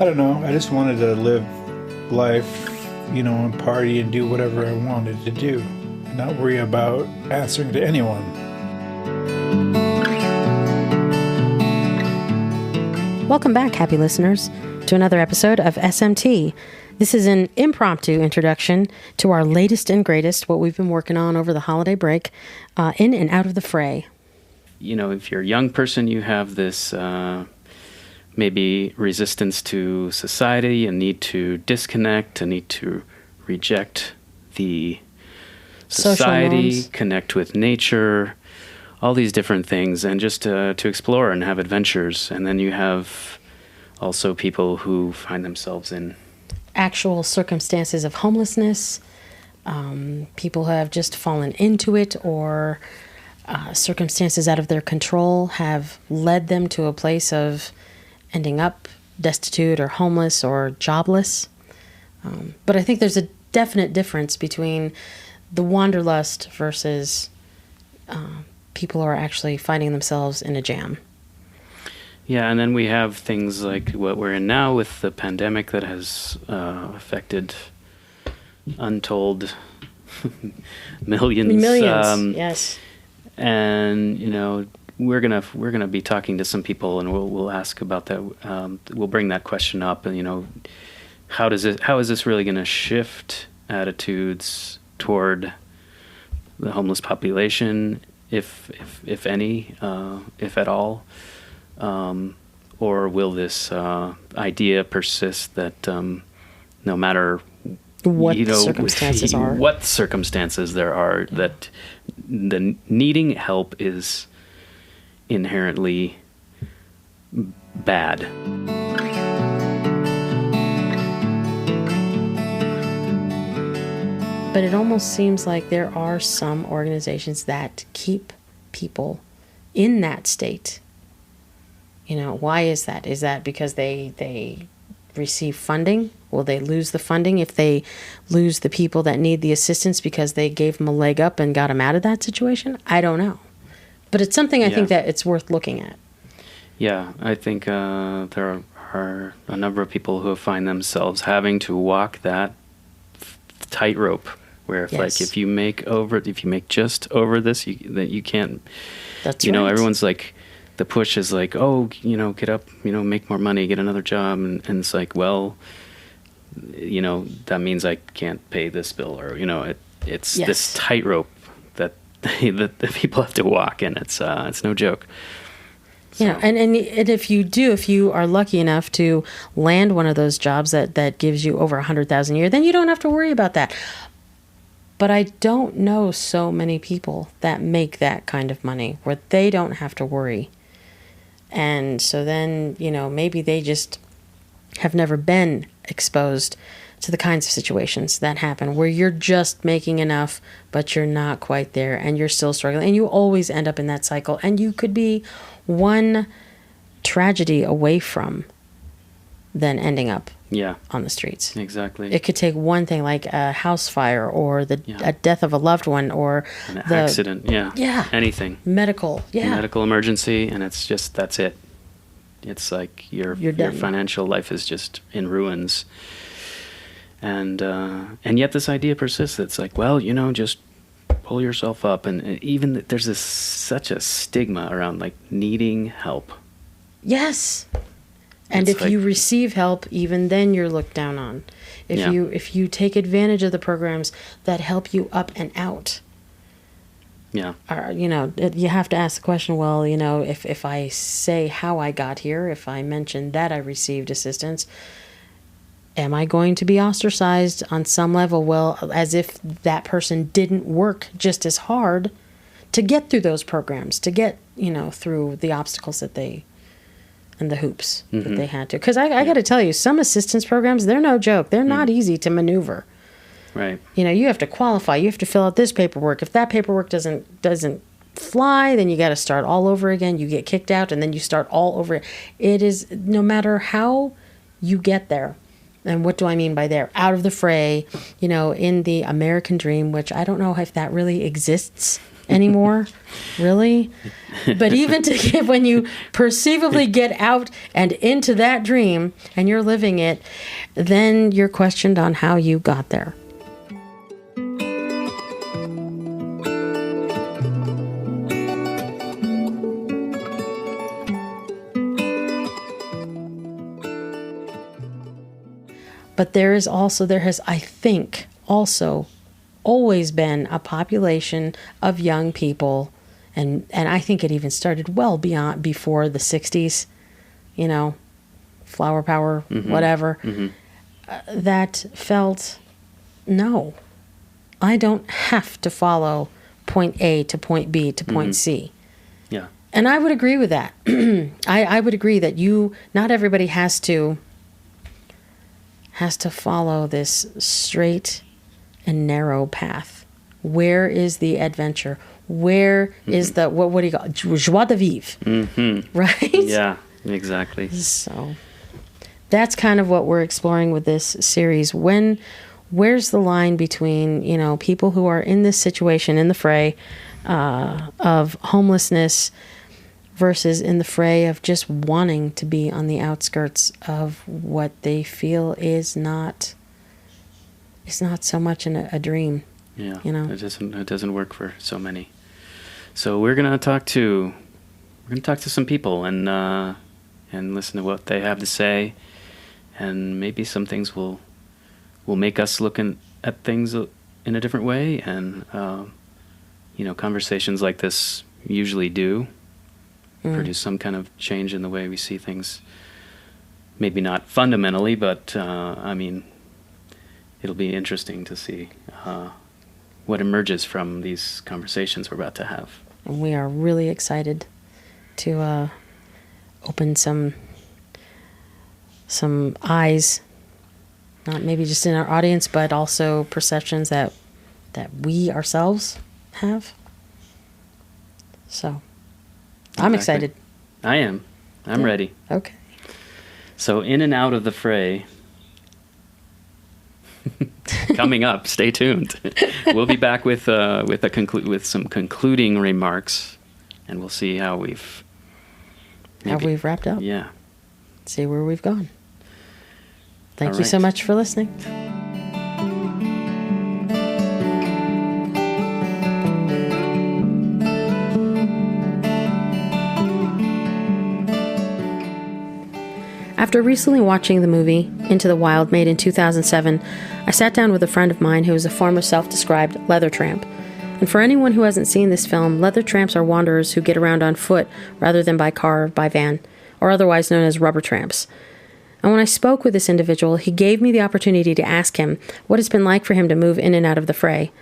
I don't know. I just wanted to live life, and party and do whatever I wanted to do, and not worry about answering to anyone. Welcome back, happy listeners, to another episode of SMT. This is an impromptu introduction to our latest and greatest, what we've been working on over the holiday break, in and out of the fray. If you're a young person, you have this maybe resistance to society, a need to disconnect, a need to reject the society, connect with nature, all these different things, and just to explore and have adventures. And then you have also people who find themselves in actual circumstances of homelessness, people who have just fallen into it, or circumstances out of their control have led them to a place of ending up destitute or homeless or jobless. But I think there's a definite difference between the wanderlust versus people who are actually finding themselves in a jam. Yeah, and then we have things like what we're in now with the pandemic that has affected untold millions. Yes. And we're gonna be talking to some people, and we'll ask about that. We'll bring that question up, and how is this really going to shift attitudes toward the homeless population, if any, if at all, or will this idea persist that no matter what circumstances are, what circumstances there are, that the needing help is inherently bad. But it almost seems like there are some organizations that keep people in that state. Why is that? Is that because they receive funding? Will they lose the funding if they lose the people that need the assistance because they gave them a leg up and got them out of that situation? I don't know. But it's something I think that it's worth looking at. Yeah, I think there are a number of people who find themselves having to walk that tightrope where if you make just over this, you can't. That's right. Everyone's like, the push is like, get up, make more money, get another job, and it's like, well, that means I can't pay this bill, or it's this tightrope that the people have to walk, and it's no joke. So. And if you are lucky enough to land one of those jobs that gives you over $100,000 a year, then you don't have to worry about that. But I don't know so many people that make that kind of money where they don't have to worry. And so then, maybe they just have never been exposed to the kinds of situations that happen where you're just making enough, but you're not quite there and you're still struggling. And you always end up in that cycle. And you could be one tragedy away from then ending up on the streets. Exactly. It could take one thing like a house fire or a death of a loved one or an accident. Yeah. Anything. Medical. Yeah. Medical emergency, and that's it. It's like your financial life is just in ruins. And yet this idea persists. It's like, well, just pull yourself up, and even there's such a stigma around like needing help. Yes. And if you receive help, even then you're looked down on. If you take advantage of the programs that help you up and out. Yeah. You have to ask the question, well, if I say how I got here, if I mention that I received assistance, am I going to be ostracized on some level? Well, as if that person didn't work just as hard to get through those programs, to get, through the obstacles that they and the hoops that they had to. Because I got to tell you, some assistance programs, they're no joke. They're not easy to maneuver. Right. You have to qualify. You have to fill out this paperwork. If that paperwork doesn't fly, then you got to start all over again. You get kicked out, and then you start all over. It is, no matter how you get there, and what do I mean by there? Out of the fray, in the American dream, which I don't know if that really exists anymore. Really? But even to get, when you perceivably get out and into that dream and you're living it, then you're questioned on how you got there. But there has, I think, also always been a population of young people, and I think it even started well before the 60s, flower power, whatever, that felt, no, I don't have to follow point A to point B to point C. Yeah. And I would agree with that. I would agree that not everybody has to follow this straight and narrow path. Where is the adventure? Where is the, what do you call it? Joie de vivre, right? Yeah, exactly. So that's kind of what we're exploring with this series. Where's the line between, people who are in this situation, in the fray of homelessness, versus in the fray of just wanting to be on the outskirts of what they feel is not so much a dream. Yeah, it doesn't work for so many. So we're gonna talk to some people and listen to what they have to say, and maybe some things will make us look at things in a different way, and conversations like this usually do produce some kind of change in the way we see things. Maybe not fundamentally, but it'll be interesting to see what emerges from these conversations we're about to have. And we are really excited to open some eyes, not maybe just in our audience, but also perceptions that we ourselves have. So I'm excited. I am. I'm ready. Okay. So in and out of the fray. Coming up, stay tuned. We'll be back with some concluding remarks, and we'll see how we've wrapped up. Yeah. See where we've gone. Thank you right. so much for listening. After recently watching the movie Into the Wild, made in 2007, I sat down with a friend of mine who is a former self-described leather tramp. And for anyone who hasn't seen this film, leather tramps are wanderers who get around on foot rather than by car or by van, or otherwise known as rubber tramps. And when I spoke with this individual, he gave me the opportunity to ask him what it's been like for him to move in and out of the fray.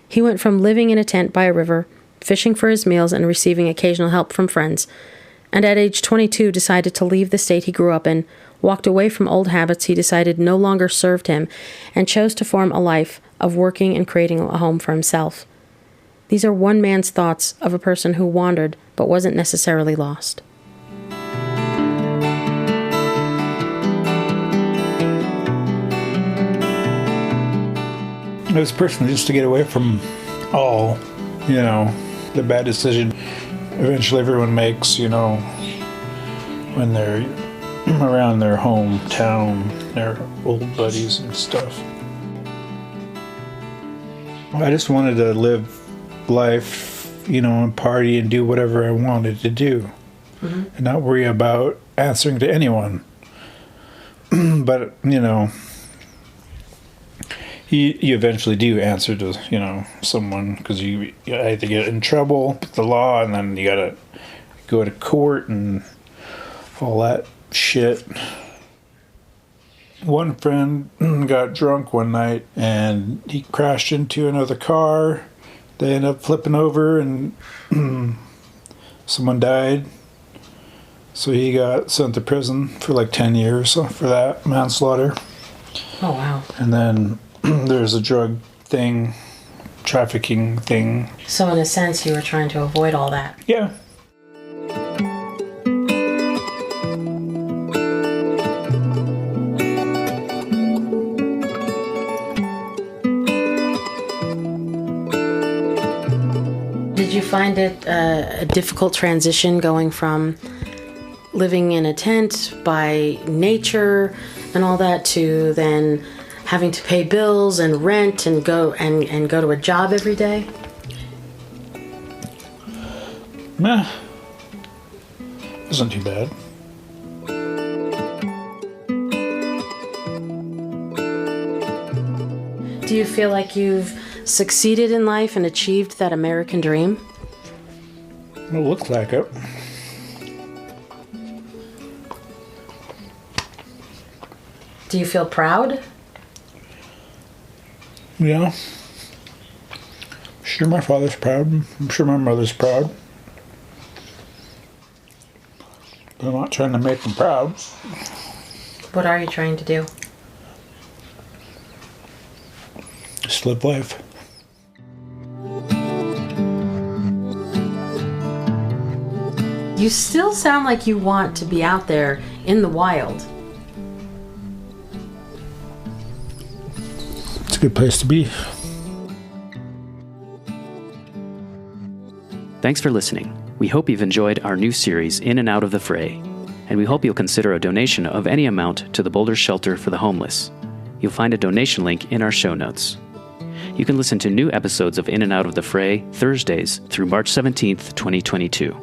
He went from living in a tent by a river, fishing for his meals, and receiving occasional help from friends, and at age 22 decided to leave the state he grew up in, walked away from old habits he decided no longer served him, and chose to form a life of working and creating a home for himself. These are one man's thoughts of a person who wandered but wasn't necessarily lost. This person, just to get away from all, the bad decision eventually everyone makes, when they're around their hometown, their old buddies and stuff. I just wanted to live life, and party and do whatever I wanted to do, and not worry about answering to anyone. But, you eventually do answer to, someone, because you either get in trouble with the law, and then you gotta go to court and all that shit. One friend got drunk one night, and he crashed into another car. They ended up flipping over, and someone died. So he got sent to prison for like 10 years for that, manslaughter. Oh, wow. And then there's a drug thing, trafficking thing. So in a sense, you were trying to avoid all that. Yeah. Did you find it a difficult transition going from living in a tent by nature and all that to then having to pay bills and rent and go to a job every day? Meh. Isn't too bad. Do you feel like you've succeeded in life and achieved that American dream? It looks like it. Do you feel proud? Yeah. I'm sure my father's proud. I'm sure my mother's proud. But I'm not trying to make them proud. What are you trying to do? Just live life. You still sound like you want to be out there in the wild. It's a good place to be. Thanks for listening. We hope you've enjoyed our new series, In and Out of the Fray, and we hope you'll consider a donation of any amount to the Boulder Shelter for the Homeless. You'll find a donation link in our show notes. You can listen to new episodes of In and Out of the Fray Thursdays through March 17th, 2022.